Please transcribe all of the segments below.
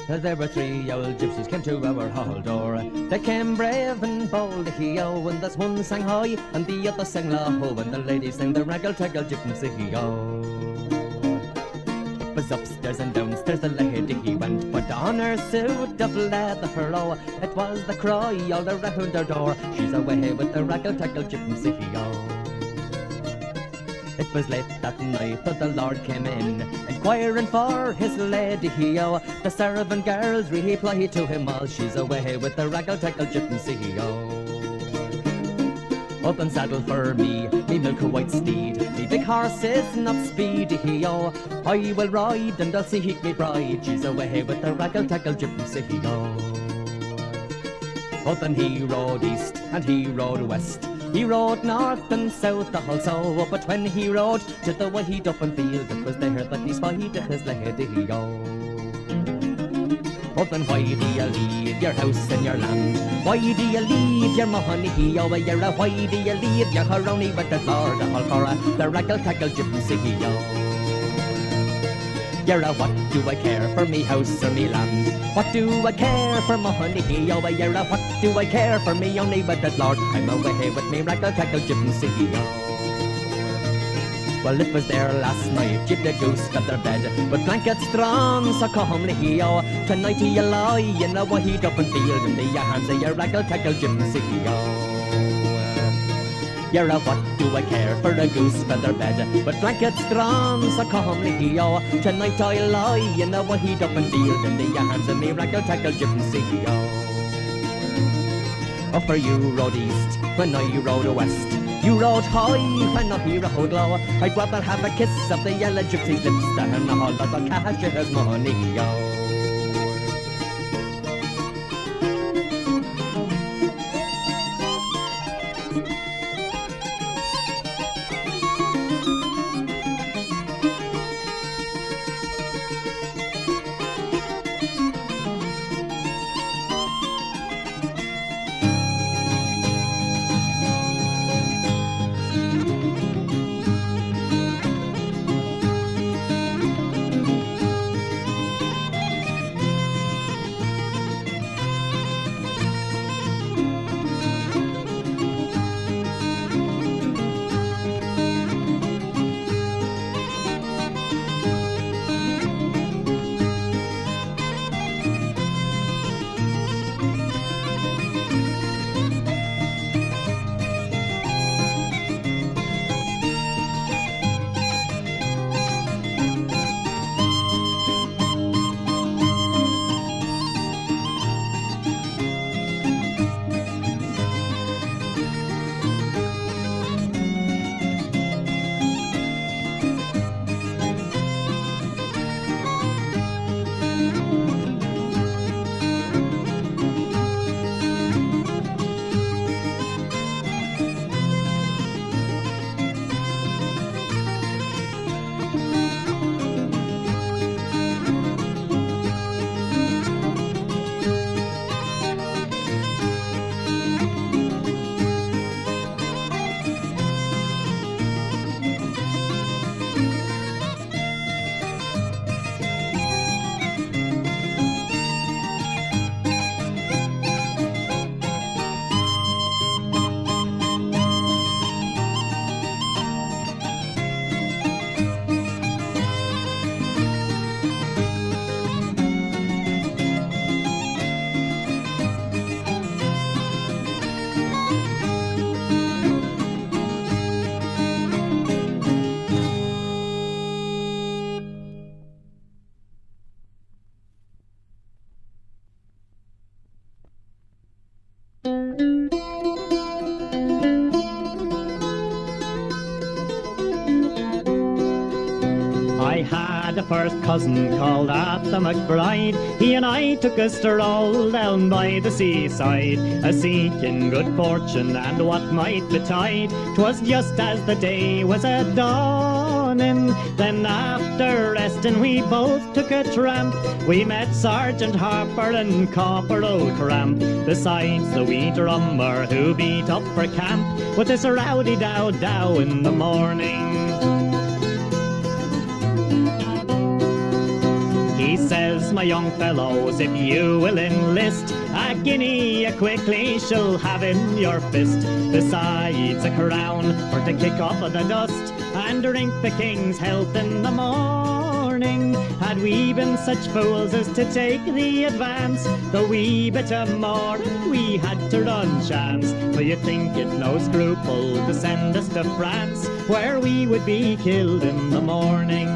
There were 3 old gypsies came to our hall door. They came brave and bold, hee-oh, and this one sang high, and the other sang low, and the ladies sang the Raggle, Taggle, Gypsy, hee-oh. It was upstairs and downstairs the lady he went, put on her suit of leather furrow. It was the cry all around her door, she's away with the Raggle, Taggle, Gypsy, hee-oh. It was late that night that the Lord came in, inquiring for his lady, hee-oh. The servant girls replied to him all, she's away with the Raggle, Taggle, Gypsy, hee-oh. Up and saddle for me milk white steed, me big horse is not speedy, hee-oh. I will ride and I'll seek me bride, she's away with the Raggle, Taggle, Gypsy, hee-oh. Up and he rode east and he rode west, he rode north and south also, but when he rode to the wide open field, it was there that he spied his lady, hee-oh. Oh, then why do you leave your house and your land? Why do you leave your money, hee-oh? Why do you leave your Corney with the Lord all for the Raggle, Taggle, Gypsy, hee-oh? You're what do I care for me house or me land? What do I care for money, hee-oh? You're what do I care for me only with the Lord? I'm away with me Raggle, Taggle, Gypsy, hee-oh. Well, it was there last night, you'd the goose got their bed, with blankets drawn so comely, hee-oh. Tonight you lie in a wide open field, in the hands of your Raggle, Taggle, Gypsy, hee-oh. You're what do I care for a goose feather bed, with blankets drawn so comely, hee-oh. Tonight I lie in a wide open field, in the hands of me Raggle, Taggle, Gypsy, hee-oh. Oh, for you rode east when I rode west, you rode high when I rode low. I'd rather have a kiss of the yellow gypsy's lips than a whole lot of cashier's money, yo. First cousin called Arthur McBride, he and I took a stroll down by the seaside, a-seeking good fortune and what might betide. 'Twas just as the day was a-dawning, then after resting we both took a tramp. We met Sergeant Harper and Copper O'Cramp, besides the wee drummer who beat up for camp with this rowdy dow-dow in the morning. He says, my young fellows, if you will enlist, a guinea you quickly shall have in your fist, besides a crown for to kick off of the dust and drink the king's health in the morning. Had we been such fools as to take the advance, the wee bit of Mhór, we had to run chance. Do you think it no scruple to send us to France, where we would be killed in the morning?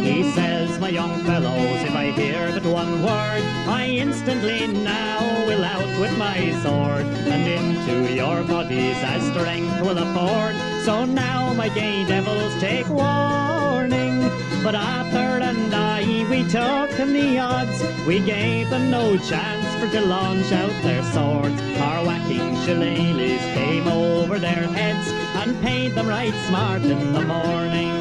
He says, my young fellows, if I hear but one word, I instantly now will out with my sword, and into your bodies as strength will afford. So now, my gay devils, take warning. But Arthur and I, we took in the odds. We gave them no chance for to launch out their swords. Our whacking shillelaghs came over their heads and paid them right smart in the morning.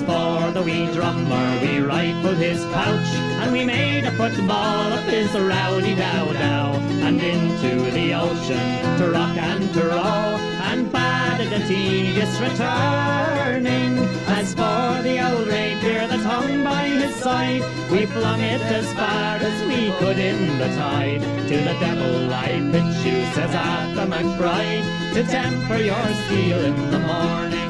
For the wee drummer, we rifled his pouch, and we made a football of his rowdy dow-dow, and into the ocean to rock and to row, and bade a tedious returning. As for the old rapier that hung by his side, we flung it as far as we could in the tide. To the devil I pitch you, says Arthur McBride, to temper your steel in the morning.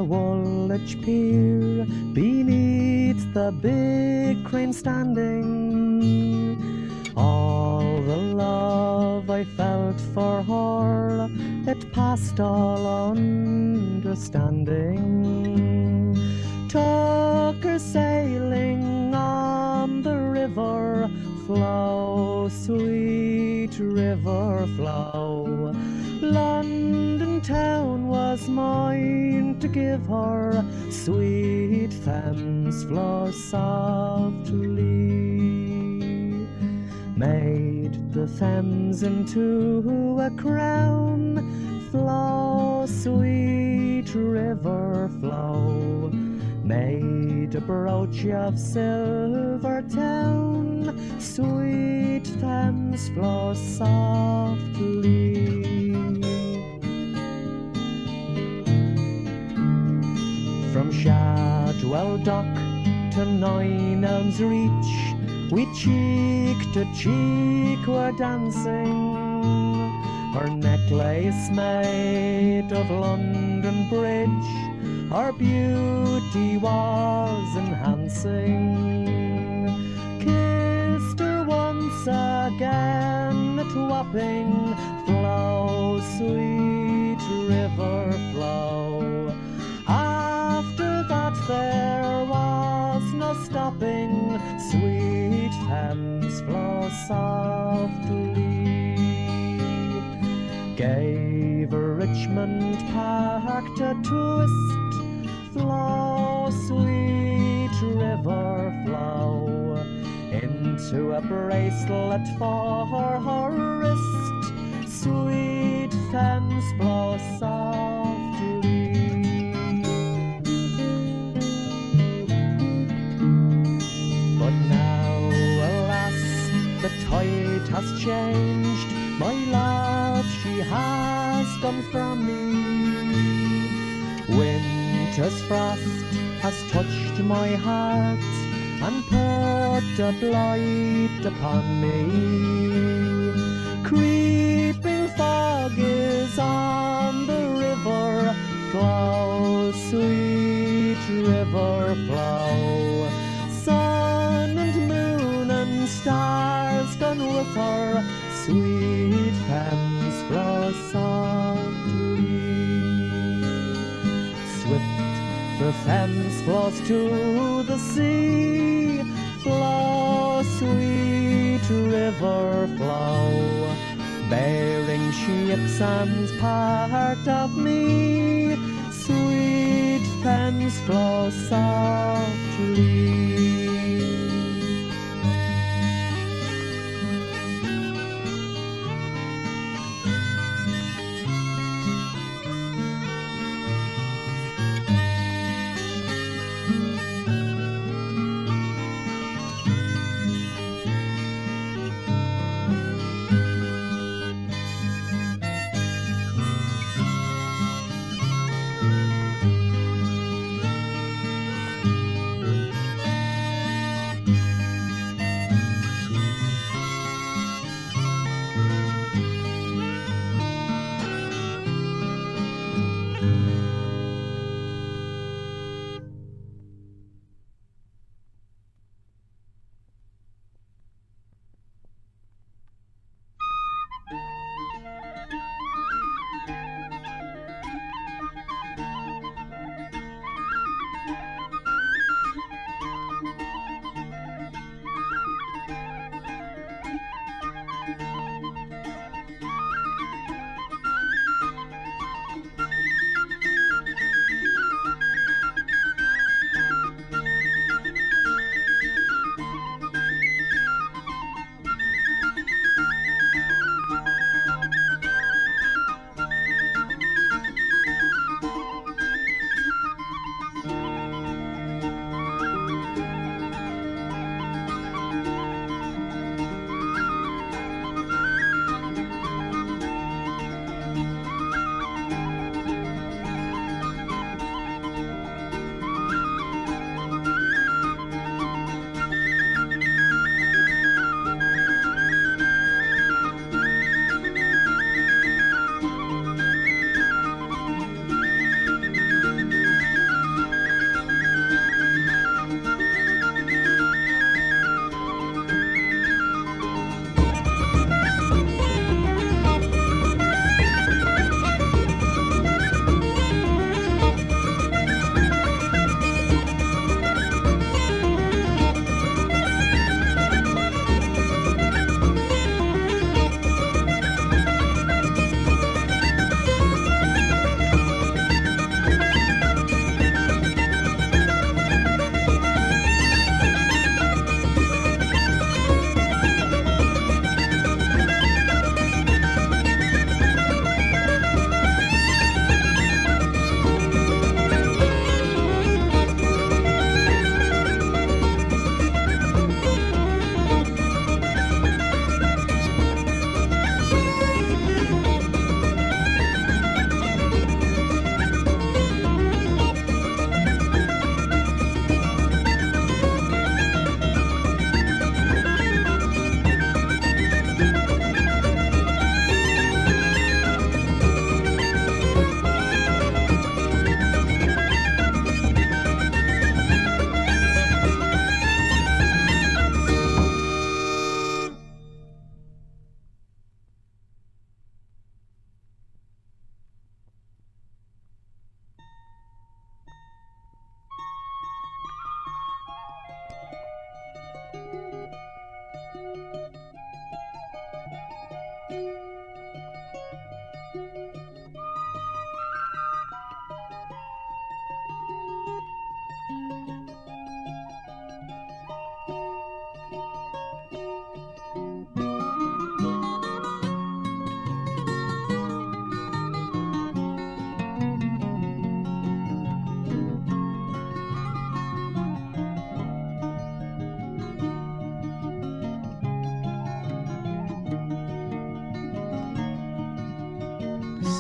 Woolwich Pier, beneath the big crane standing. All the love I felt for her, it passed all understanding. Took her sailing on the river flow, sweet river flow. London town was mine to give her, sweet Thames flows softly. Made the Thames into a crown, flow, sweet river flow. Made a brooch of silver town, sweet Thames flows softly. From Shadwell Dock to Nine Elms Reach, we cheek to cheek were dancing. Her necklace made of London Bridge, her beauty was enhancing. Kissed her once again at Wapping, flow, sweet river flow. After that there was no stopping, sweet Thames flow softly. Gave Richmond Park a twist, flow, sweet river flow. Into a bracelet for her wrist, sweet Thames flow softly. But now, alas, the tide has changed, my love she has gone from me. Winter's frost has touched my heart and put a blight upon me. Creeping fog is on the river, flow, sweet river flow. Sun and moon and stars gone with her, sweet Thames flows softly. Swift the Thames flows to the sea, flow, sweet river flow. Bearing ships and part of me, sweet Thames flow softly.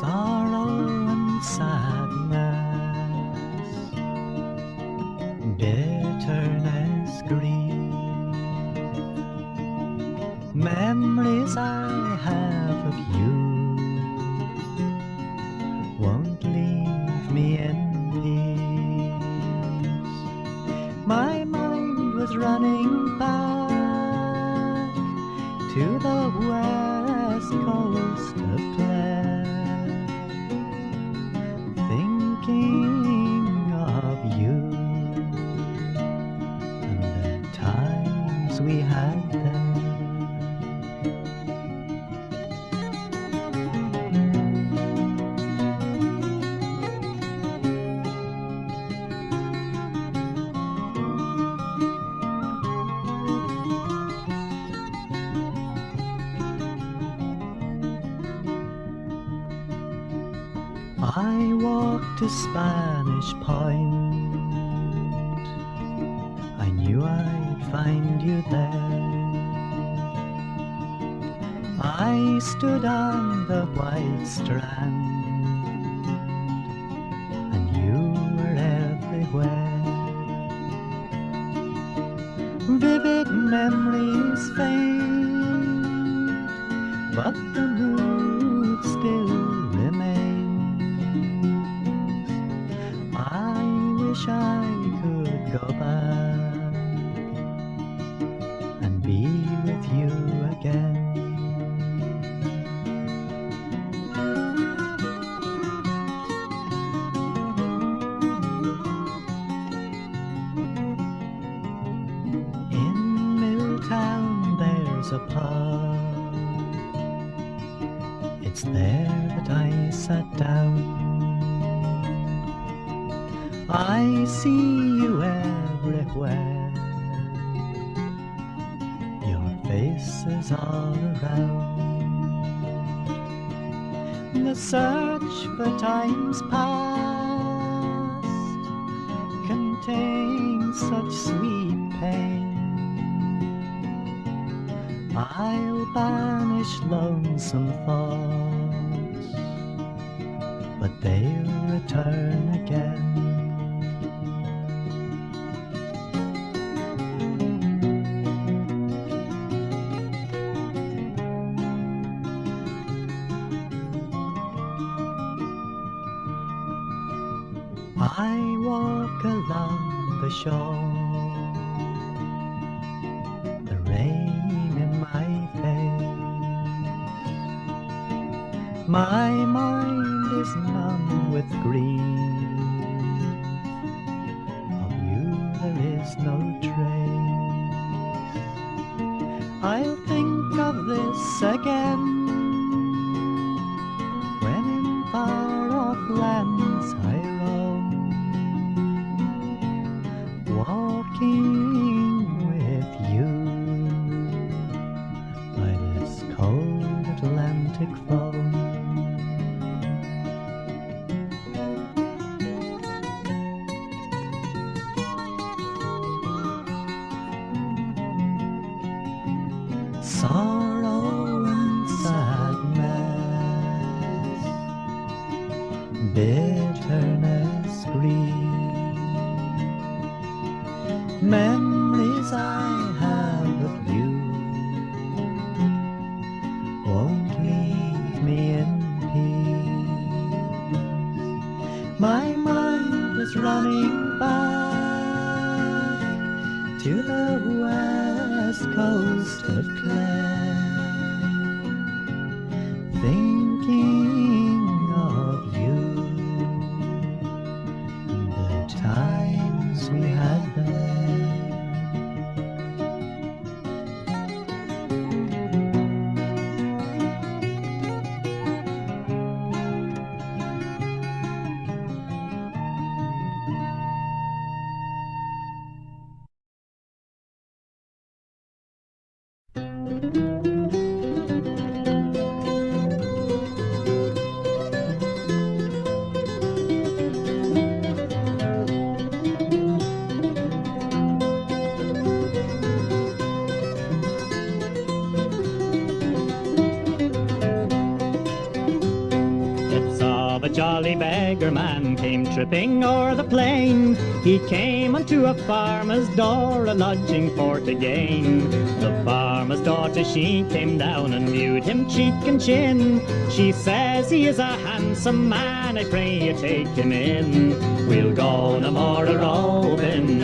sorrow and sadness, bitterness, grief, memories I have of you won't leave me in peace. My mind was running back to the west coast of Clare, thinking of you and the times we had there. I walked to Spanish Point, I knew I'd find you there. I stood on the white strand, and you were everywhere. Vivid memories fade, but the mood still remains. I wish I could go back and be with you again. In Milltown there's a pub, it's there that I sat down. I see you everywhere, your face is all around. The search for times past contains such sweet pain. I'll banish lonesome thoughts, but they'll return again. I walk along the shore, the rain in my face. My mind is numb with grief, of you there is no trace. I'll think of this again, when in far-off lands I roam, walking with you by this cold Atlantic foam. Sorrow and sadness, bitterness, grief, memories I have of you won't leave me in peace. My mind is running back to the west coast of Clare, thinking of you and the times we had there. jolly beggar man came tripping o'er the plain. He came unto a farmer's door, a lodging for to gain. The farmer's daughter, she came down and viewed him cheek and chin. She says he is a handsome man, I pray you take him in. We'll go no more a-roving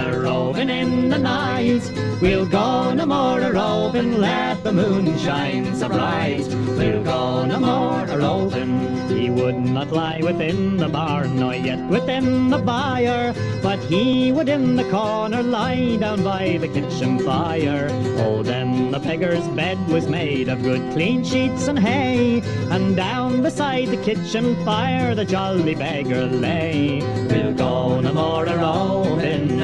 in the night. We'll go no more a-roving, let the moon shine so bright. We'll go no more a-roving. He would not lie within the barn, nor yet within the byre, but he would in the corner lie down by the kitchen fire. Oh, then the beggar's bed was made of good clean sheets and hay, and down beside the kitchen fire the jolly beggar lay. We'll go no more a-roving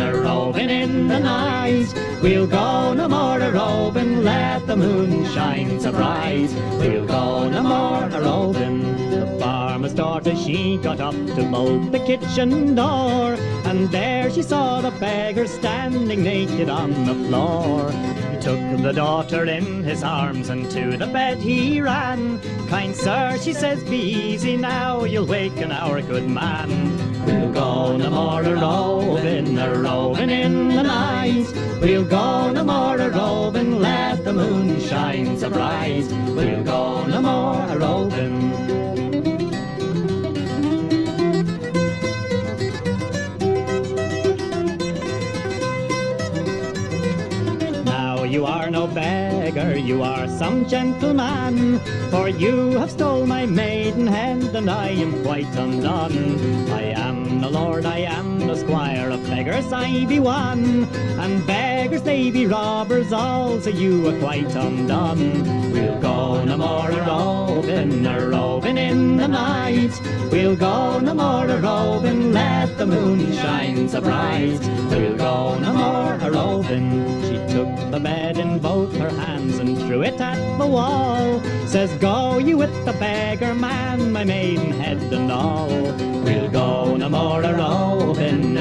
in the night. We'll go no more a-roving, let the moon shine so bright. We'll go no more a-roving. The farmer's daughter, she got up to bolt the kitchen door, and there she saw the beggar standing naked on the floor. He took the daughter in his arms and to the bed he ran. Kind sir, she says, be easy now, you'll waken our good man. We'll go no more a-roving in the night. We'll go no more a-roving, let the moon shine so bright. We'll go no more a-roving. You are no beggar, you are some gentleman, for you have stole my maidenhead, and I am quite undone. I am the lord, I am the squire, of beggars I be one, and beggars they be robbers all, so you are quite undone. We'll go no more a-roving in the night. We'll go no more a-roving, let the moon shine so bright. We'll go no more a-roving. She took the bed in both her hands and threw it at the wall. Says, go you with the beggar man, my maidenhead and all. We'll go no more a-roving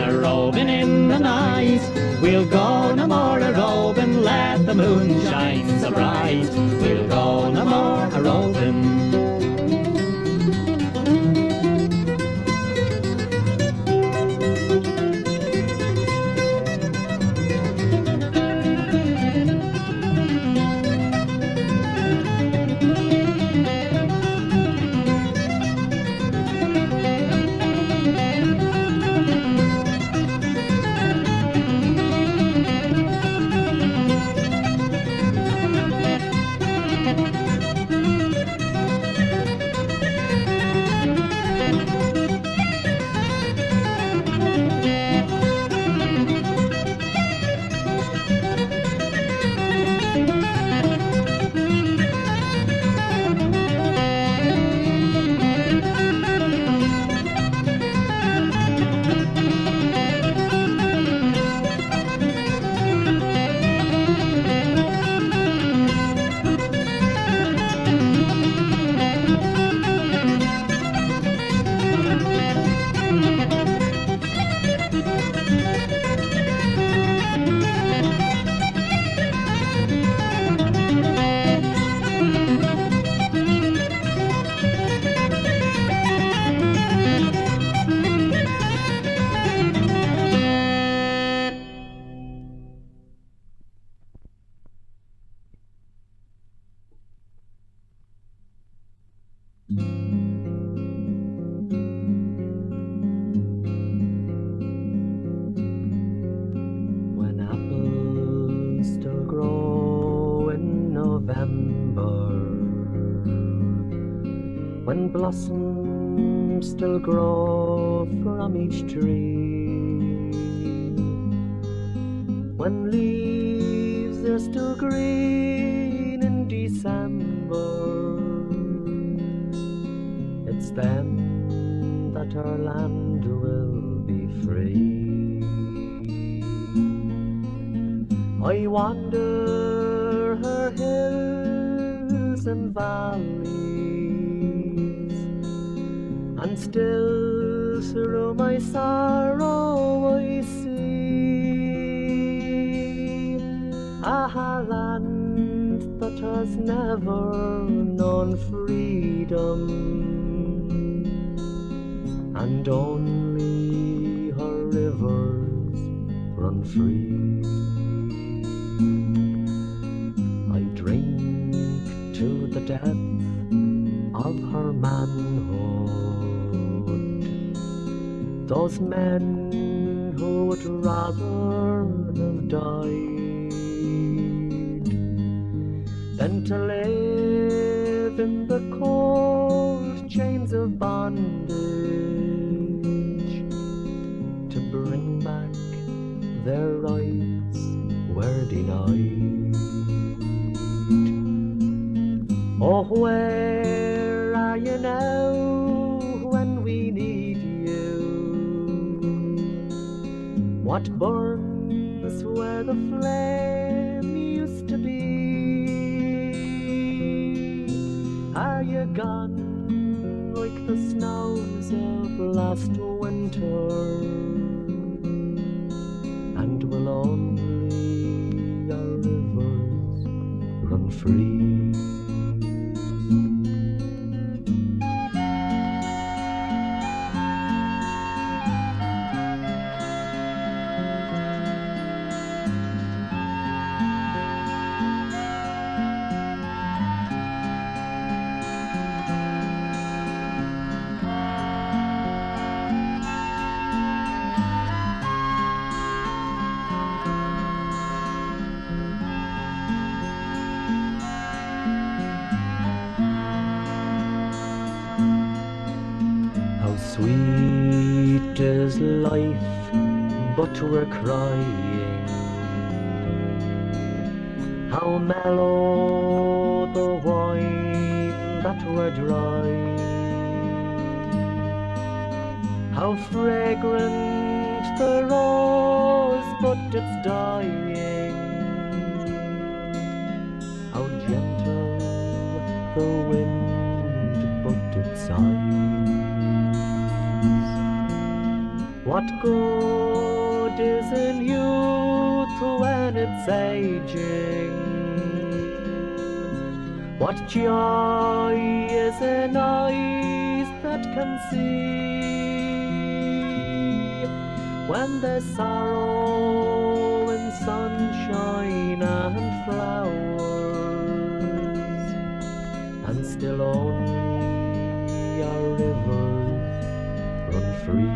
in the night. We'll go no more a-roving, let the moon shine so bright. We'll go no more a-roving. When blossoms still grow from each tree, when leaves are still green in December, it's then that our land will be free. I wander her hills and valleys, and still through my sorrow I see a land that has never known freedom, and only her rivers run free. I drink to the depth of her manhood, those men who would rather have died than to live in the cold chains of bondage, to bring back their rights were denied. Oh, where are you now when we need you? What burns where the flame used to be? Are you gone like the snows of last winter? And will only our rivers run free? Sweet is life, but we're crying. How mellow the wine that we're drying. How fragrant the rose, but it's dying. How gentle the wind, but it sighs. What good is in youth when it's aging? What joy is in eyes that can see? When there's sorrow in sunshine and flowers, and still only our rivers run free.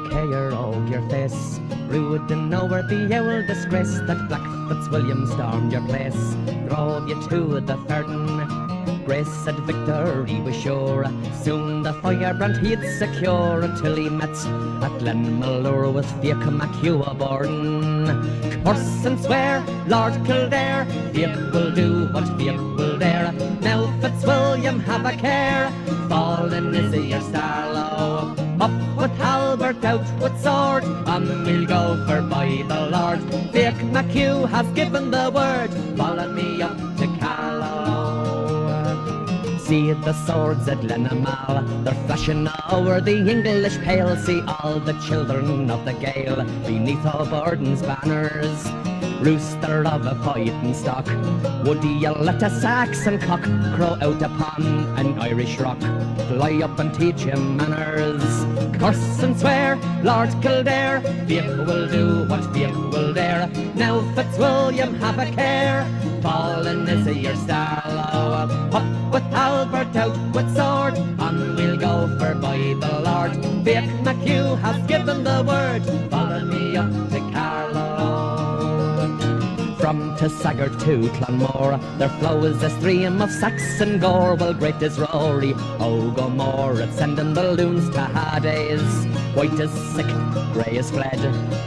care of your face. Rude and over the owl disgrace that Black Fitzwilliam stormed your place. Drove you to the Ferden, grace said victory was sure. Soon the firebrand he'd secure until he met at Glenmalure with Fiach MacHugh aboardin'. Curse and swear, Lord Kildare, Fiach will do what Fiach will dare. Now Fitzwilliam have a care, fallen is your Starlow. Up with halbert, out with sword, and we'll go for by the Lord. Fiach MacHugh has given the word, follow me up to Carlow. See the swords at Lennamal, they're flashing over the English pale. See all the children of the Gael beneath O'Borden's banners. Rooster of a fighting stock, would ye let a Saxon cock crow out upon an Irish rock? Fly up and teach him manners. Curse and swear, Lord Kildare, Fiach will do what Fiach will dare. Now Fitzwilliam have a care, fallen is your Starlow. Up with halbert, out with sword, and we'll go for by the Lord. Fiach MacHugh has given the word, follow me up to Carlow. From Tissaggart to Clonmore, there flows a stream of Saxon gore. Well, great is Rory, oh go more, it's sending balloons to Hades. White is sick, grey is fled.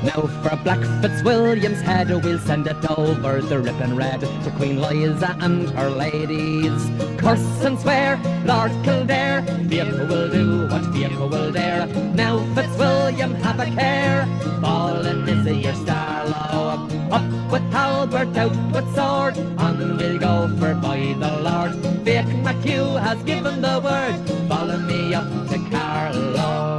Now for Black Fitzwilliam's head, we'll send it over the ripping red to Queen Liza and her ladies. Curse and swear, Lord Kildare, Fiach will do what Fiach will dare. Now Fitzwilliam have a care, fallen is your Starlow. Up with halbert, out with sword, and we'll go for by the Lord. Fiach MacHugh has given the word, follow me up to Carlow.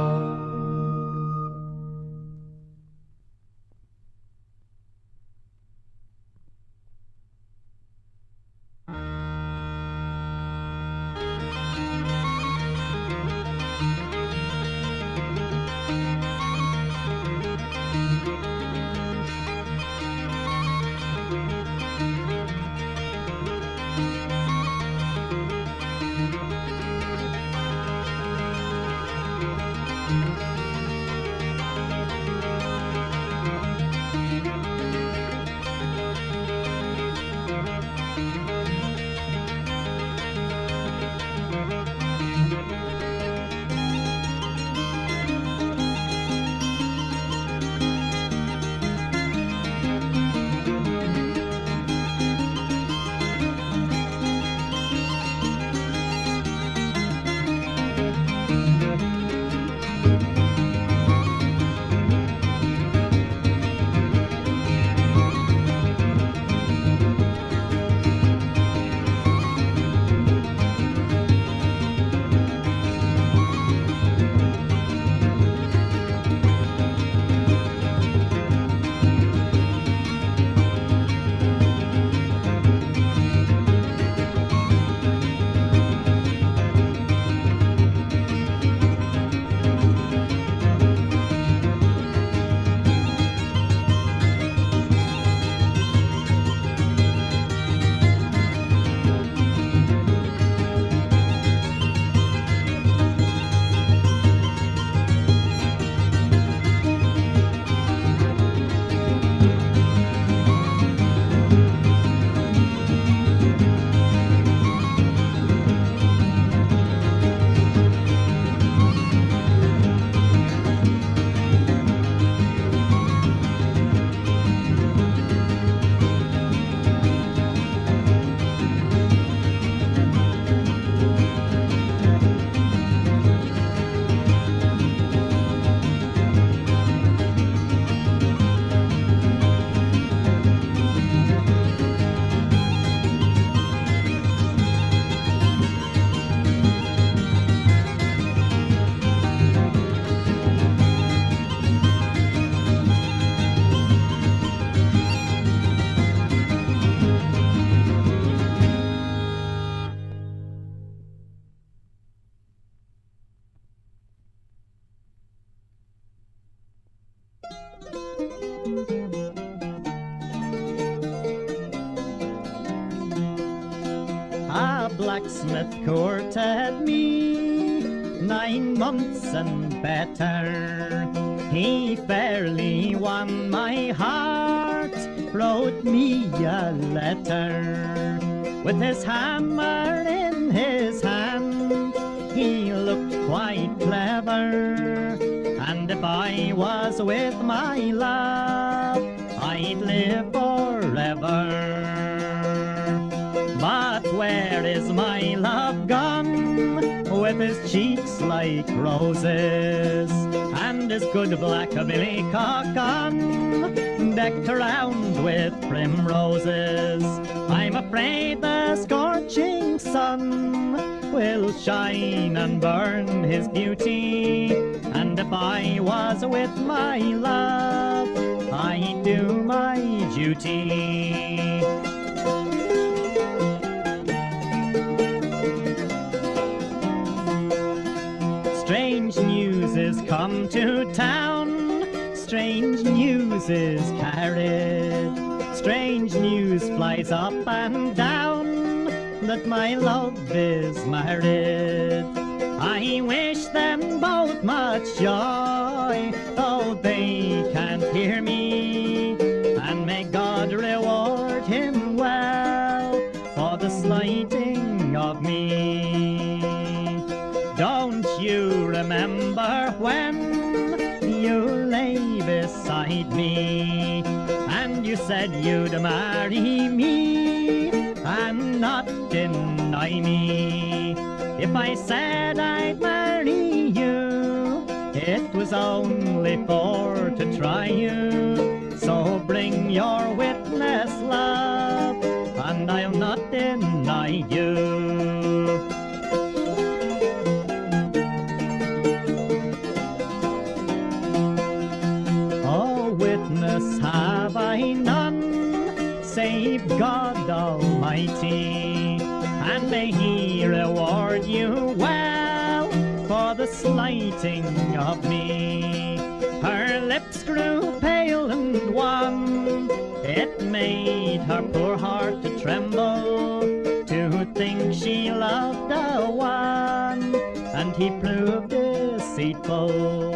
Blacksmith courted me 9 months and better. He fairly won my heart, wrote me a letter. With his hammer in his hand, he looked quite clever. And if I was with my love, I'd live forever. But where is my love gone, with his cheeks like roses, and his good black billycock on, decked around with primroses? I'm afraid the scorching sun will shine and burn his beauty, and if I was with my love, I'd do my duty. Strange news is come to town, strange news is carried, strange news flies up and down, that my love is married. I wish them both much joy, though they can't hear me, and may God reward him well for the slighting of me. Don't you remember when you lay beside me, and you said you'd marry me and not deny me? If I said I'd marry you, it was only for to try you. So bring your witness, love, and I'll not deny you. Witness have I none, save God Almighty, and may He reward you well for the slighting of me. Her lips grew pale and wan, it made her poor heart to tremble, to think she loved a one, and he proved deceitful.